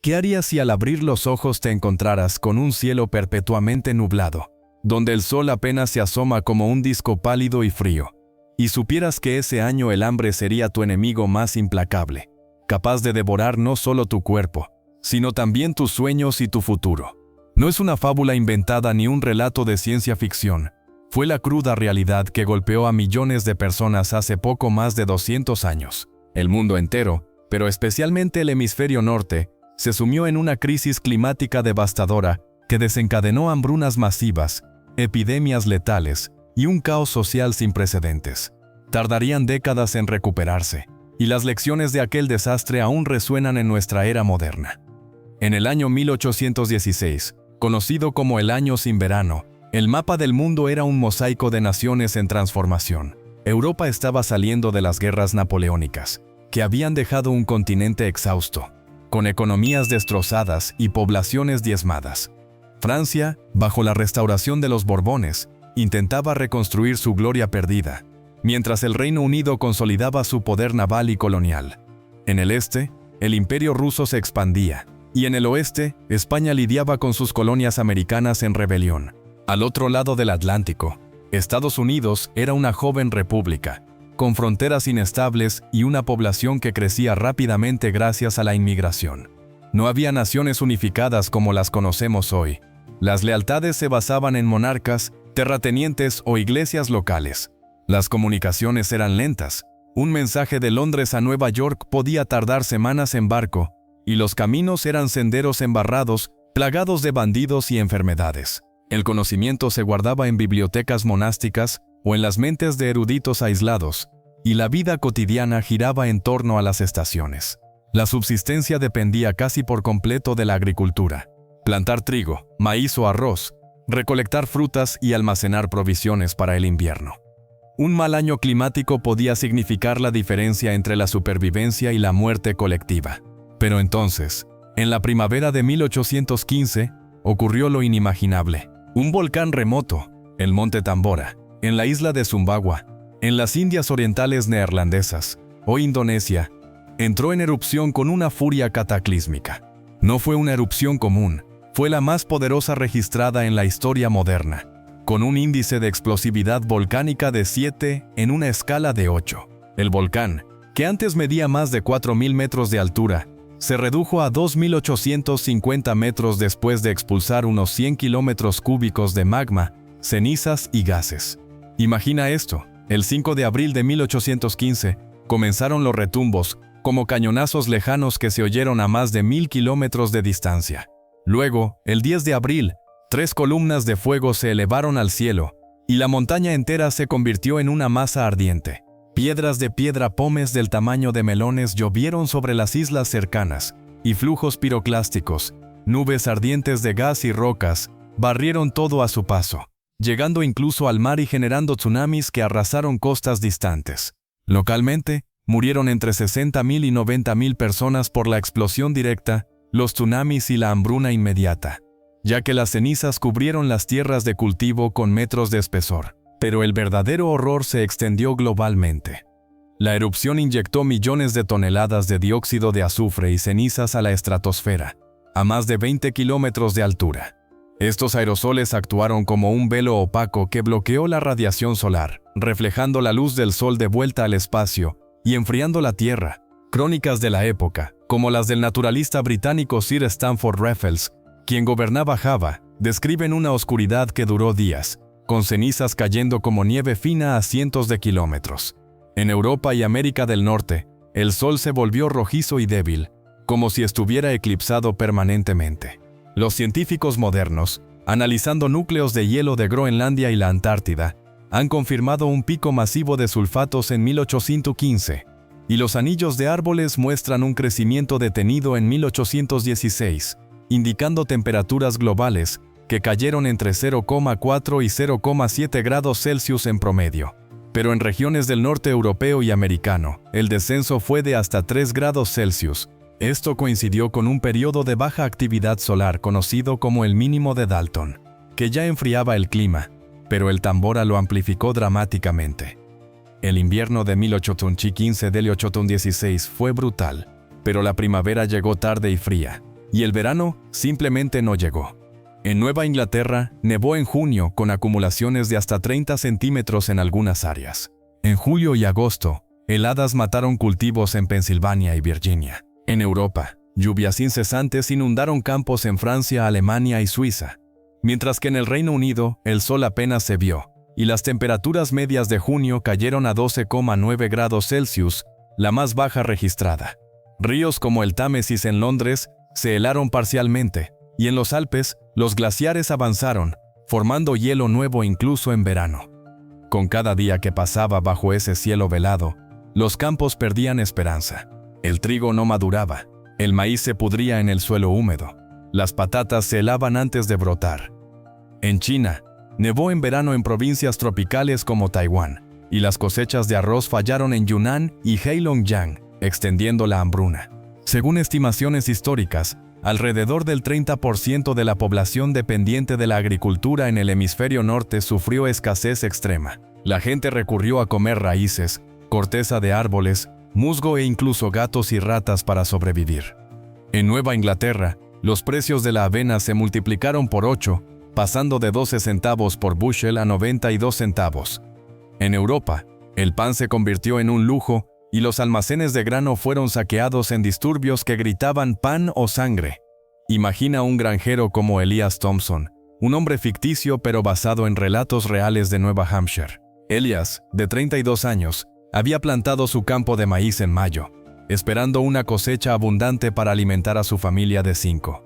¿Qué harías si al abrir los ojos te encontraras con un cielo perpetuamente nublado, donde el sol apenas se asoma como un disco pálido y frío, y supieras que ese año el hambre sería tu enemigo más implacable, capaz de devorar no solo tu cuerpo, sino también tus sueños y tu futuro? No es una fábula inventada ni un relato de ciencia ficción. Fue la cruda realidad que golpeó a millones de personas hace poco más de 200 años. El mundo entero, pero especialmente el hemisferio norte, se sumió en una crisis climática devastadora que desencadenó hambrunas masivas, epidemias letales y un caos social sin precedentes. Tardarían décadas en recuperarse, y las lecciones de aquel desastre aún resuenan en nuestra era moderna. En el año 1816, conocido como el Año sin Verano, el mapa del mundo era un mosaico de naciones en transformación. Europa estaba saliendo de las guerras napoleónicas, que habían dejado un continente exhausto, con economías destrozadas y poblaciones diezmadas. Francia, bajo la restauración de los Borbones, intentaba reconstruir su gloria perdida, mientras el Reino Unido consolidaba su poder naval y colonial. En el este, el Imperio ruso se expandía, y en el oeste, España lidiaba con sus colonias americanas en rebelión. Al otro lado del Atlántico, Estados Unidos era una joven república, con fronteras inestables y una población que crecía rápidamente gracias a la inmigración. No había naciones unificadas como las conocemos hoy. Las lealtades se basaban en monarcas, terratenientes o iglesias locales. Las comunicaciones eran lentas. Un mensaje de Londres a Nueva York podía tardar semanas en barco, y los caminos eran senderos embarrados, plagados de bandidos y enfermedades. El conocimiento se guardaba en bibliotecas monásticas o en las mentes de eruditos aislados, y la vida cotidiana giraba en torno a las estaciones. La subsistencia dependía casi por completo de la agricultura. Plantar trigo, maíz o arroz, recolectar frutas y almacenar provisiones para el invierno. Un mal año climático podía significar la diferencia entre la supervivencia y la muerte colectiva. Pero entonces, en la primavera de 1815, ocurrió lo inimaginable. Un volcán remoto, el Monte Tambora, en la isla de Sumbawa, en las Indias Orientales Neerlandesas, o Indonesia, entró en erupción con una furia cataclísmica. No fue una erupción común, fue la más poderosa registrada en la historia moderna, con un índice de explosividad volcánica de 7 en una escala de 8. El volcán, que antes medía más de 4.000 metros de altura, se redujo a 2.850 metros después de expulsar unos 100 kilómetros cúbicos de magma, cenizas y gases. Imagina esto, el 5 de abril de 1815, comenzaron los retumbos, como cañonazos lejanos que se oyeron a más de 1.000 kilómetros de distancia. Luego, el 10 de abril, 3 columnas de fuego se elevaron al cielo, y la montaña entera se convirtió en una masa ardiente. Piedras de piedra pómez del tamaño de melones llovieron sobre las islas cercanas, y flujos piroclásticos, nubes ardientes de gas y rocas, barrieron todo a su paso, llegando incluso al mar y generando tsunamis que arrasaron costas distantes. Localmente, murieron entre 60.000 y 90.000 personas por la explosión directa, los tsunamis y la hambruna inmediata, ya que las cenizas cubrieron las tierras de cultivo con metros de espesor. Pero el verdadero horror se extendió globalmente. La erupción inyectó millones de toneladas de dióxido de azufre y cenizas a la estratosfera, a más de 20 kilómetros de altura. Estos aerosoles actuaron como un velo opaco que bloqueó la radiación solar, reflejando la luz del sol de vuelta al espacio y enfriando la Tierra. Crónicas de la época, como las del naturalista británico Sir Stamford Raffles, quien gobernaba Java, describen una oscuridad que duró días, con cenizas cayendo como nieve fina a cientos de kilómetros. En Europa y América del Norte, el sol se volvió rojizo y débil, como si estuviera eclipsado permanentemente. Los científicos modernos, analizando núcleos de hielo de Groenlandia y la Antártida, han confirmado un pico masivo de sulfatos en 1815, y los anillos de árboles muestran un crecimiento detenido en 1816, indicando temperaturas globales que cayeron entre 0,4 y 0,7 grados Celsius en promedio. Pero en regiones del norte europeo y americano, el descenso fue de hasta 3 grados Celsius. Esto coincidió con un periodo de baja actividad solar conocido como el mínimo de Dalton, que ya enfriaba el clima, pero el Tambora lo amplificó dramáticamente. El invierno de 1815-1816 fue brutal, pero la primavera llegó tarde y fría, y el verano simplemente no llegó. En Nueva Inglaterra, nevó en junio con acumulaciones de hasta 30 centímetros en algunas áreas. En julio y agosto, heladas mataron cultivos en Pensilvania y Virginia. En Europa, lluvias incesantes inundaron campos en Francia, Alemania y Suiza. Mientras que en el Reino Unido, el sol apenas se vio, y las temperaturas medias de junio cayeron a 12,9 grados Celsius, la más baja registrada. Ríos como el Támesis en Londres se helaron parcialmente, y en los Alpes, los glaciares avanzaron, formando hielo nuevo incluso en verano. Con cada día que pasaba bajo ese cielo velado, los campos perdían esperanza. El trigo no maduraba, el maíz se pudría en el suelo húmedo, las patatas se helaban antes de brotar. En China, nevó en verano en provincias tropicales como Taiwán, y las cosechas de arroz fallaron en Yunnan y Heilongjiang, extendiendo la hambruna. Según estimaciones históricas, alrededor del 30% de la población dependiente de la agricultura en el hemisferio norte sufrió escasez extrema. La gente recurrió a comer raíces, corteza de árboles, musgo e incluso gatos y ratas para sobrevivir. En Nueva Inglaterra, los precios de la avena se multiplicaron por 8, pasando de 12 centavos por bushel a 92 centavos. En Europa, el pan se convirtió en un lujo y los almacenes de grano fueron saqueados en disturbios que gritaban pan o sangre. Imagina un granjero como Elias Thompson, un hombre ficticio pero basado en relatos reales de Nueva Hampshire. Elias, de 32 años, había plantado su campo de maíz en mayo, esperando una cosecha abundante para alimentar a su familia de 5.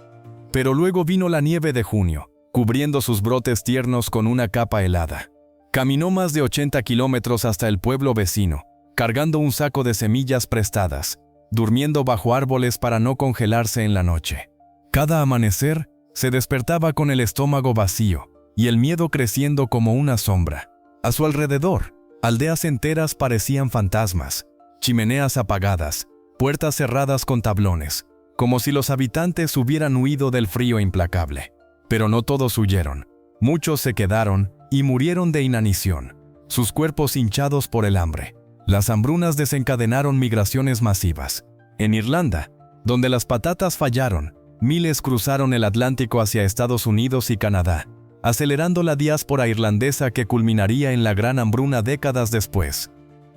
Pero luego vino la nieve de junio, cubriendo sus brotes tiernos con una capa helada. Caminó más de 80 kilómetros hasta el pueblo vecino, cargando un saco de semillas prestadas, durmiendo bajo árboles para no congelarse en la noche. Cada amanecer, se despertaba con el estómago vacío y el miedo creciendo como una sombra. A su alrededor, aldeas enteras parecían fantasmas, chimeneas apagadas, puertas cerradas con tablones, como si los habitantes hubieran huido del frío implacable. Pero no todos huyeron. Muchos se quedaron y murieron de inanición, sus cuerpos hinchados por el hambre. Las hambrunas desencadenaron migraciones masivas. En Irlanda, donde las patatas fallaron, miles cruzaron el Atlántico hacia Estados Unidos y Canadá, acelerando la diáspora irlandesa que culminaría en la Gran Hambruna décadas después.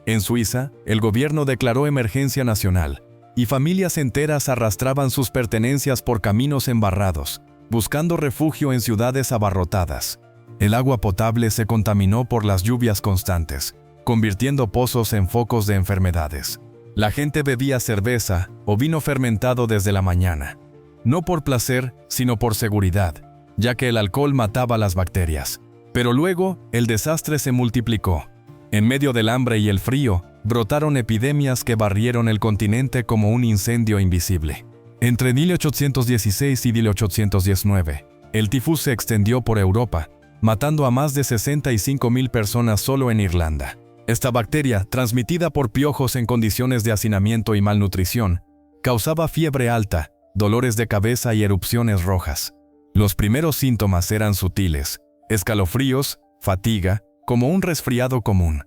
En Suiza, el gobierno declaró emergencia nacional, y familias enteras arrastraban sus pertenencias por caminos embarrados, buscando refugio en ciudades abarrotadas. El agua potable se contaminó por las lluvias constantes, convirtiendo pozos en focos de enfermedades. La gente bebía cerveza o vino fermentado desde la mañana, no por placer, sino por seguridad, ya que el alcohol mataba las bacterias. Pero luego, el desastre se multiplicó. En medio del hambre y el frío, brotaron epidemias que barrieron el continente como un incendio invisible. Entre 1816 y 1819, el tifus se extendió por Europa, matando a más de 65,000 personas solo en Irlanda. Esta bacteria, transmitida por piojos en condiciones de hacinamiento y malnutrición, causaba fiebre alta, dolores de cabeza y erupciones rojas. Los primeros síntomas eran sutiles, escalofríos, fatiga, como un resfriado común.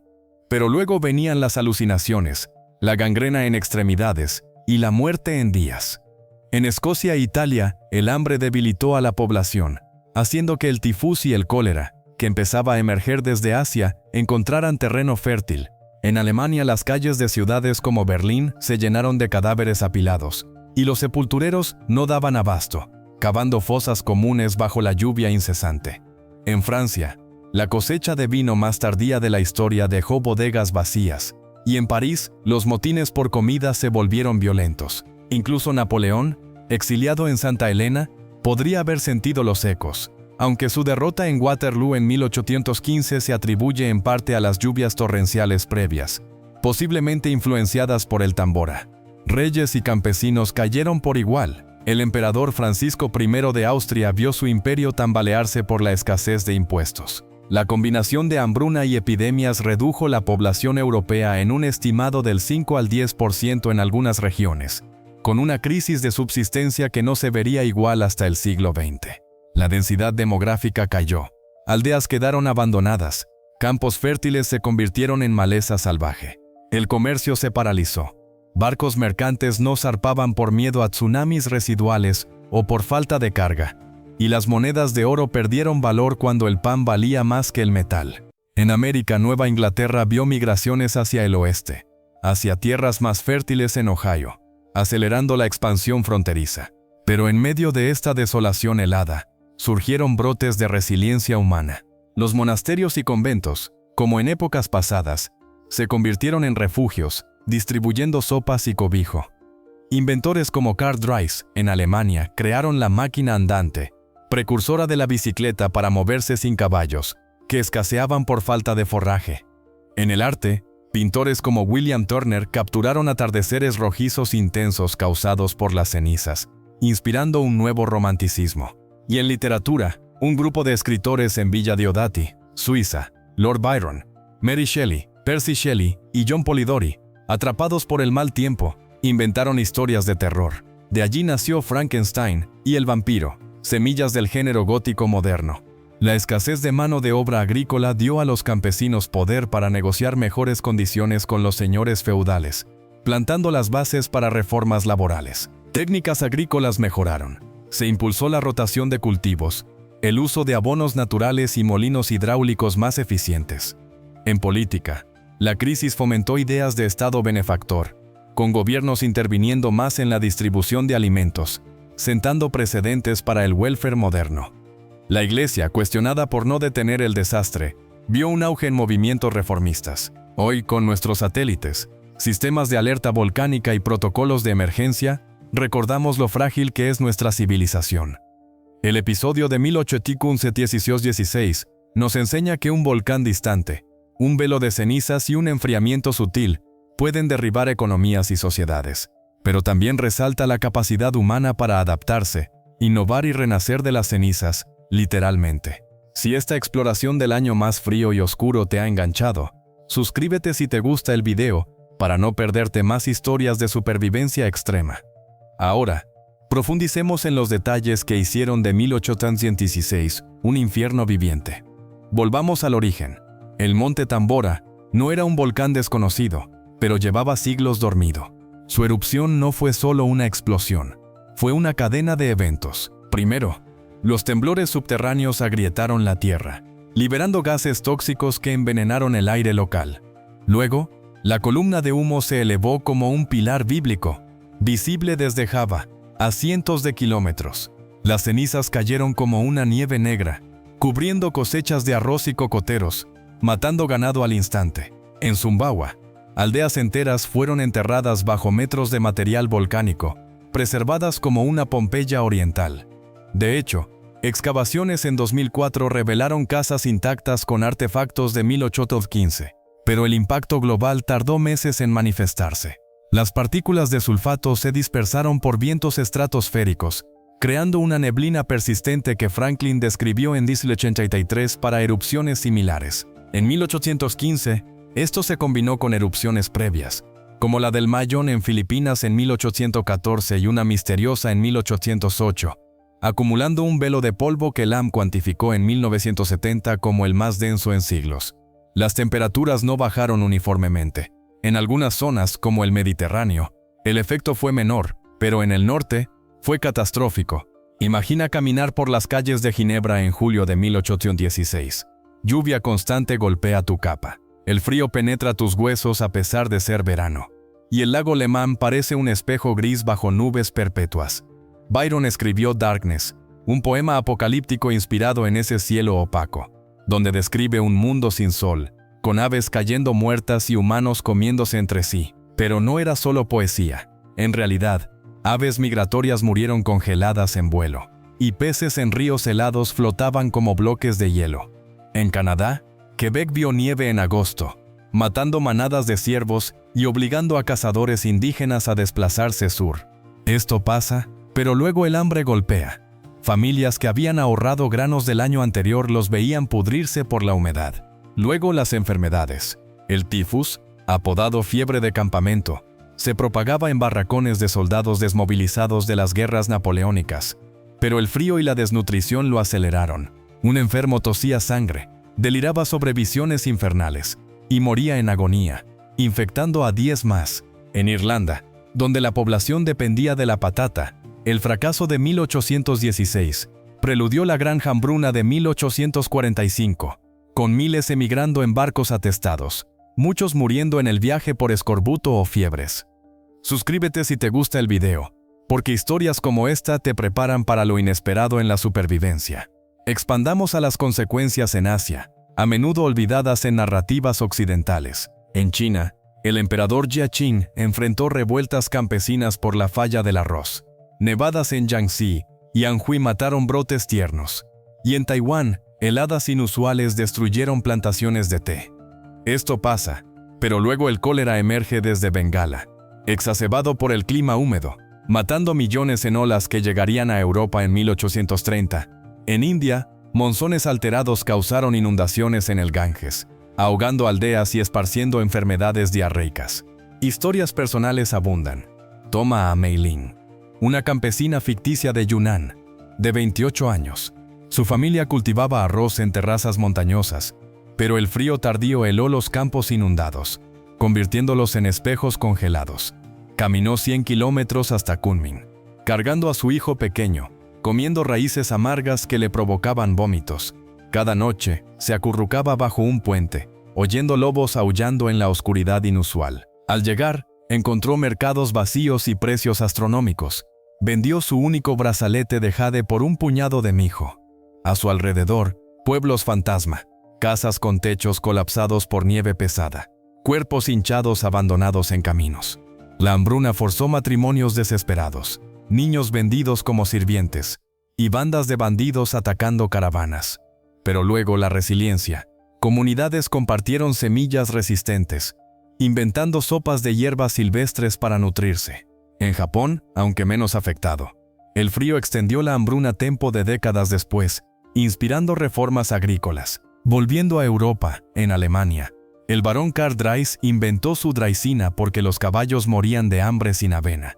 Pero luego venían las alucinaciones, la gangrena en extremidades y la muerte en días. En Escocia e Italia, el hambre debilitó a la población, haciendo que el tifus y el cólera, que empezaba a emerger desde Asia, encontraran terreno fértil. En Alemania, las calles de ciudades como Berlín se llenaron de cadáveres apilados, y los sepultureros no daban abasto, cavando fosas comunes bajo la lluvia incesante. En Francia, la cosecha de vino más tardía de la historia dejó bodegas vacías, y en París, los motines por comida se volvieron violentos. Incluso Napoleón, exiliado en Santa Helena, podría haber sentido los ecos, aunque su derrota en Waterloo en 1815 se atribuye en parte a las lluvias torrenciales previas, posiblemente influenciadas por el tambora. Reyes y campesinos cayeron por igual. El emperador Francisco I de Austria vio su imperio tambalearse por la escasez de impuestos. La combinación de hambruna y epidemias redujo la población europea en un estimado del 5 al 10% en algunas regiones, con una crisis de subsistencia que no se vería igual hasta el siglo XX. La densidad demográfica cayó, aldeas quedaron abandonadas, campos fértiles se convirtieron en maleza salvaje. El comercio se paralizó. Barcos mercantes no zarpaban por miedo a tsunamis residuales o por falta de carga, y las monedas de oro perdieron valor cuando el pan valía más que el metal. En América, Nueva Inglaterra vio migraciones hacia el oeste, hacia tierras más fértiles en Ohio, acelerando la expansión fronteriza. Pero en medio de esta desolación helada, surgieron brotes de resiliencia humana. Los monasterios y conventos, como en épocas pasadas, se convirtieron en refugios, distribuyendo sopas y cobijo. Inventores como Karl Drais, en Alemania, crearon la máquina andante, precursora de la bicicleta para moverse sin caballos, que escaseaban por falta de forraje. En el arte, pintores como William Turner capturaron atardeceres rojizos intensos causados por las cenizas, inspirando un nuevo romanticismo. Y en literatura, un grupo de escritores en Villa Diodati, Suiza, Lord Byron, Mary Shelley, Percy Shelley y John Polidori, atrapados por el mal tiempo, inventaron historias de terror. De allí nació Frankenstein y el vampiro, semillas del género gótico moderno. La escasez de mano de obra agrícola dio a los campesinos poder para negociar mejores condiciones con los señores feudales, plantando las bases para reformas laborales. Técnicas agrícolas mejoraron. Se impulsó la rotación de cultivos, el uso de abonos naturales y molinos hidráulicos más eficientes. En política, la crisis fomentó ideas de Estado benefactor, con gobiernos interviniendo más en la distribución de alimentos, sentando precedentes para el welfare moderno. La Iglesia, cuestionada por no detener el desastre, vio un auge en movimientos reformistas. Hoy, con nuestros satélites, sistemas de alerta volcánica y protocolos de emergencia, recordamos lo frágil que es nuestra civilización. El episodio de 1816 nos enseña que un volcán distante, un velo de cenizas y un enfriamiento sutil pueden derribar economías y sociedades, pero también resalta la capacidad humana para adaptarse, innovar y renacer de las cenizas, literalmente. Si esta exploración del año más frío y oscuro te ha enganchado, suscríbete si te gusta el video para no perderte más historias de supervivencia extrema. Ahora, profundicemos en los detalles que hicieron de 1816 un infierno viviente. Volvamos al origen. El monte Tambora no era un volcán desconocido, pero llevaba siglos dormido. Su erupción no fue solo una explosión, fue una cadena de eventos. Primero, los temblores subterráneos agrietaron la tierra, liberando gases tóxicos que envenenaron el aire local. Luego, la columna de humo se elevó como un pilar bíblico, visible desde Java, a cientos de kilómetros. Las cenizas cayeron como una nieve negra, cubriendo cosechas de arroz y cocoteros, matando ganado al instante. En Sumbawa, aldeas enteras fueron enterradas bajo metros de material volcánico, preservadas como una Pompeya oriental. De hecho, excavaciones en 2004 revelaron casas intactas con artefactos de 1815, pero el impacto global tardó meses en manifestarse. Las partículas de sulfato se dispersaron por vientos estratosféricos, creando una neblina persistente que Franklin describió en 1983 para erupciones similares. En 1815, esto se combinó con erupciones previas, como la del Mayón en Filipinas en 1814 y una misteriosa en 1808, acumulando un velo de polvo que Lamb cuantificó en 1970 como el más denso en siglos. Las temperaturas no bajaron uniformemente. En algunas zonas, como el Mediterráneo, el efecto fue menor, pero en el norte, fue catastrófico. Imagina caminar por las calles de Ginebra en julio de 1816. Lluvia constante golpea tu capa. El frío penetra tus huesos a pesar de ser verano. Y el lago Le Mans parece un espejo gris bajo nubes perpetuas. Byron escribió Darkness, un poema apocalíptico inspirado en ese cielo opaco, donde describe un mundo sin sol, con aves cayendo muertas y humanos comiéndose entre sí. Pero no era solo poesía. En realidad, aves migratorias murieron congeladas en vuelo, y peces en ríos helados flotaban como bloques de hielo. En Canadá, Quebec vio nieve en agosto, matando manadas de ciervos y obligando a cazadores indígenas a desplazarse sur. Esto pasa, pero luego el hambre golpea. Familias que habían ahorrado granos del año anterior los veían pudrirse por la humedad. Luego las enfermedades. El tifus, apodado fiebre de campamento, se propagaba en barracones de soldados desmovilizados de las guerras napoleónicas. Pero el frío y la desnutrición lo aceleraron. Un enfermo tosía sangre, deliraba sobre visiones infernales y moría en agonía, infectando a 10 más. En Irlanda, donde la población dependía de la patata, El fracaso de 1816 preludió la Gran Hambruna de 1845, con miles emigrando en barcos atestados, muchos muriendo en el viaje por escorbuto o fiebres. Suscríbete si te gusta el video, porque historias como esta te preparan para lo inesperado en la supervivencia. Expandamos a las consecuencias en Asia, a menudo olvidadas en narrativas occidentales. En China, el emperador Jia Qing enfrentó revueltas campesinas por la falla del arroz. Nevadas en Jiangxi y Anhui mataron brotes tiernos. Y en Taiwán, heladas inusuales destruyeron plantaciones de té. Esto pasa, pero luego el cólera emerge desde Bengala, exacerbado por el clima húmedo, matando millones en olas que llegarían a Europa en 1830. En India, monzones alterados causaron inundaciones en el Ganges, ahogando aldeas y esparciendo enfermedades diarreicas. Historias personales abundan. Toma a Mei Lin, una campesina ficticia de Yunnan, de 28 años. Su familia cultivaba arroz en terrazas montañosas, pero el frío tardío heló los campos inundados, convirtiéndolos en espejos congelados. Caminó 100 kilómetros hasta Kunming, cargando a su hijo pequeño, comiendo raíces amargas que le provocaban vómitos. Cada noche, se acurrucaba bajo un puente, oyendo lobos aullando en la oscuridad inusual. Al llegar, encontró mercados vacíos y precios astronómicos. Vendió su único brazalete de jade por un puñado de mijo. A su alrededor, pueblos fantasma, casas con techos colapsados por nieve pesada, cuerpos hinchados abandonados en caminos. La hambruna forzó matrimonios desesperados, niños vendidos como sirvientes, y bandas de bandidos atacando caravanas. Pero luego la resiliencia. Comunidades compartieron semillas resistentes, inventando sopas de hierbas silvestres para nutrirse. En Japón, aunque menos afectado, el frío extendió la hambruna tiempo de décadas después, inspirando reformas agrícolas. Volviendo a Europa, en Alemania, el barón Karl Drais inventó su draisina porque los caballos morían de hambre sin avena.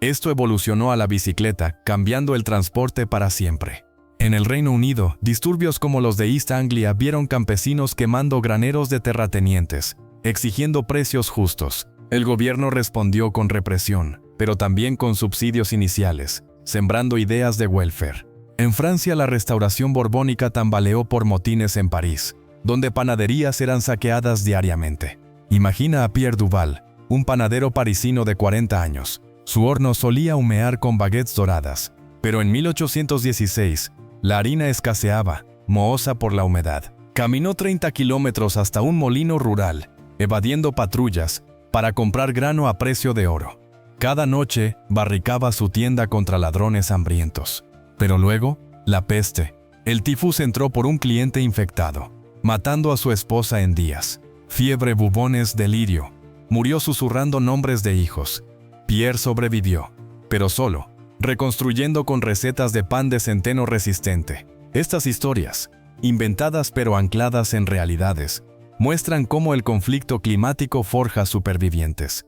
Esto evolucionó a la bicicleta, cambiando el transporte para siempre. En el Reino Unido, disturbios como los de East Anglia vieron campesinos quemando graneros de terratenientes, exigiendo precios justos. El gobierno respondió con represión, pero también con subsidios iniciales, sembrando ideas de welfare. En Francia, la restauración borbónica tambaleó por motines en París, donde panaderías eran saqueadas diariamente. Imagina a Pierre Duval, un panadero parisino de 40 años. Su horno solía humear con baguettes doradas, pero en 1816, la harina escaseaba, mohosa por la humedad. Caminó 30 kilómetros hasta un molino rural, evadiendo patrullas, para comprar grano a precio de oro. Cada noche, barricaba su tienda contra ladrones hambrientos. Pero luego, la peste. El tifus entró por un cliente infectado, matando a su esposa en días. Fiebre, bubones, delirio. Murió susurrando nombres de hijos. Pierre sobrevivió, pero solo, reconstruyendo con recetas de pan de centeno resistente. Estas historias, inventadas pero ancladas en realidades, muestran cómo el conflicto climático forja supervivientes.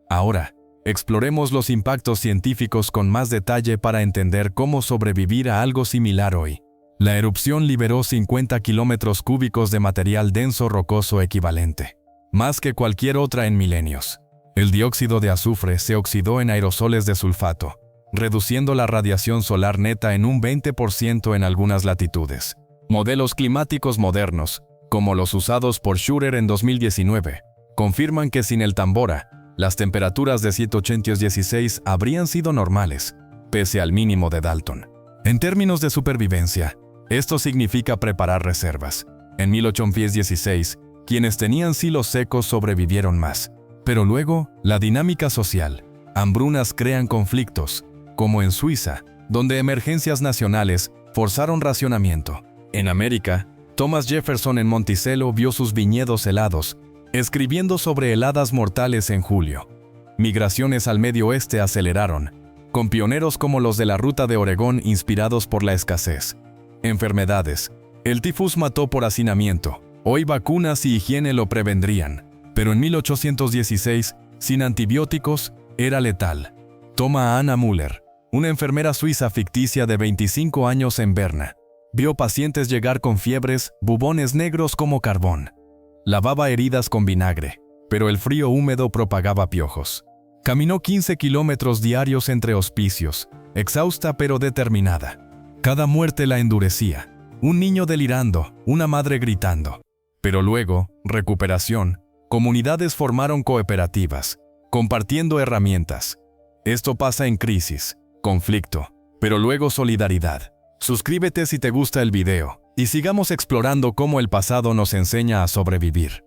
Ahora, exploremos los impactos científicos con más detalle para entender cómo sobrevivir a algo similar hoy. La erupción liberó 50 kilómetros cúbicos de material denso rocoso equivalente, más que cualquier otra en milenios. El dióxido de azufre se oxidó en aerosoles de sulfato, reduciendo la radiación solar neta en un 20% en algunas latitudes. Modelos climáticos modernos, como los usados por Schurer en 2019, confirman que sin el Tambora, las temperaturas de 1816 habrían sido normales, pese al mínimo de Dalton. En términos de supervivencia, esto significa preparar reservas. En 1816, quienes tenían silos secos sobrevivieron más. Pero luego, la dinámica social. Hambrunas crean conflictos, como en Suiza, donde emergencias nacionales forzaron racionamiento. En América, Thomas Jefferson en Monticello vio sus viñedos helados, escribiendo sobre heladas mortales en julio. Migraciones al Medio Oeste aceleraron, con pioneros como los de la Ruta de Oregón inspirados por la escasez. Enfermedades. El tifus mató por hacinamiento. Hoy vacunas y higiene lo prevendrían. Pero en 1816, sin antibióticos, era letal. Toma a Anna Müller, una enfermera suiza ficticia de 25 años en Berna. Vio pacientes llegar con fiebres, bubones negros como carbón. Lavaba heridas con vinagre, pero el frío húmedo propagaba piojos. Caminó 15 kilómetros diarios entre hospicios, exhausta pero determinada. Cada muerte la endurecía. Un niño delirando, una madre gritando. Pero luego, recuperación, comunidades formaron cooperativas, compartiendo herramientas. Esto pasa en crisis, conflicto, pero luego solidaridad. Suscríbete si te gusta el video, y sigamos explorando cómo el pasado nos enseña a sobrevivir.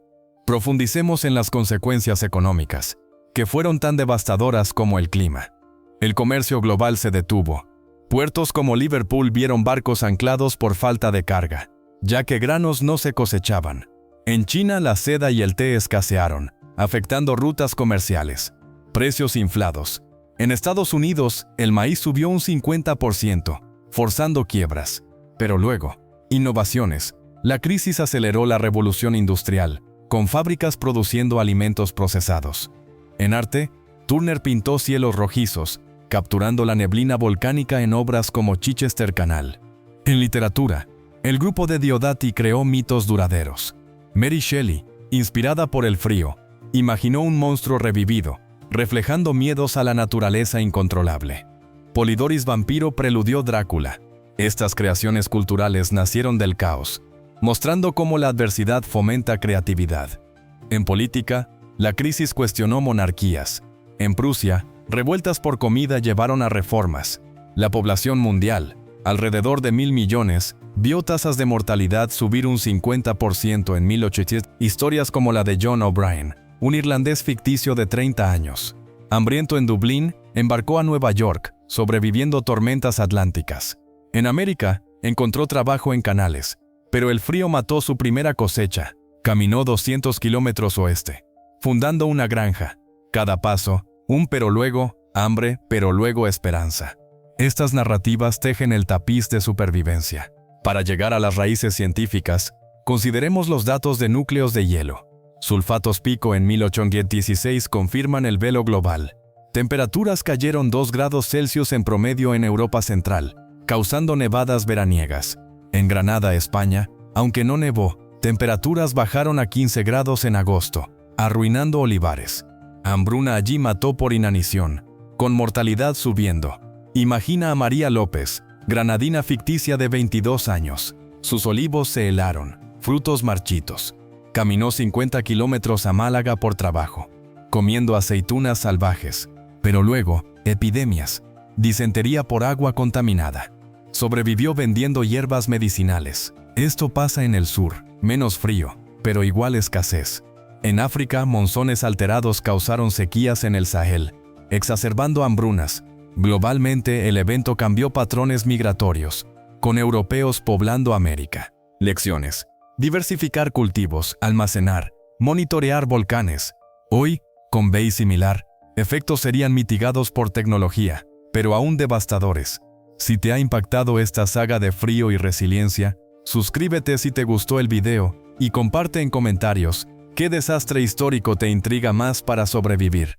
Profundicemos en las consecuencias económicas, que fueron tan devastadoras como el clima. El comercio global se detuvo. Puertos como Liverpool vieron barcos anclados por falta de carga, ya que granos no se cosechaban. En China la seda y el té escasearon, afectando rutas comerciales. Precios inflados. En Estados Unidos, el maíz subió un 50%, forzando quiebras. Pero luego, innovaciones. La crisis aceleró la revolución industrial, con fábricas produciendo alimentos procesados. En arte, Turner pintó cielos rojizos, capturando la neblina volcánica en obras como Chichester Canal. En literatura, el grupo de Diodati creó mitos duraderos. Mary Shelley, inspirada por el frío, imaginó un monstruo revivido, reflejando miedos a la naturaleza incontrolable. Polidorus Vampiro preludió Drácula. Estas creaciones culturales nacieron del caos, mostrando cómo la adversidad fomenta creatividad. En política, la crisis cuestionó monarquías. En Prusia, revueltas por comida llevaron a reformas. La población mundial, alrededor de 1.000 millones, vio tasas de mortalidad subir un 50% en 1800. Historias como la de John O'Brien, un irlandés ficticio de 30 años. Hambriento en Dublín, embarcó a Nueva York, sobreviviendo tormentas atlánticas. En América, encontró trabajo en canales, pero el frío mató su primera cosecha. Caminó 200 kilómetros oeste, fundando una granja. Cada paso, un pero luego, hambre, pero luego esperanza. Estas narrativas tejen el tapiz de supervivencia. Para llegar a las raíces científicas, consideremos los datos de núcleos de hielo. Sulfatos pico en 1816 confirman el velo global. Temperaturas cayeron 2 grados Celsius en promedio en Europa Central, causando nevadas veraniegas. En Granada, España, aunque no nevó, temperaturas bajaron a 15 grados en agosto, arruinando olivares. Hambruna allí mató por inanición, con mortalidad subiendo. Imagina a María López, granadina ficticia de 22 años. Sus olivos se helaron, frutos marchitos. Caminó 50 kilómetros a Málaga por trabajo, comiendo aceitunas salvajes. Pero luego, epidemias. Disentería por agua contaminada. Sobrevivió vendiendo hierbas medicinales. Esto pasa en el sur, menos frío, pero igual escasez. En África, monzones alterados causaron sequías en el Sahel, exacerbando hambrunas. Globalmente, el evento cambió patrones migratorios, con europeos poblando América. Lecciones. Diversificar cultivos, almacenar, monitorear volcanes. Hoy, con BEI similar, efectos serían mitigados por tecnología, pero aún devastadores. Si te ha impactado esta saga de frío y resiliencia, suscríbete si te gustó el video y comparte en comentarios qué desastre histórico te intriga más para sobrevivir.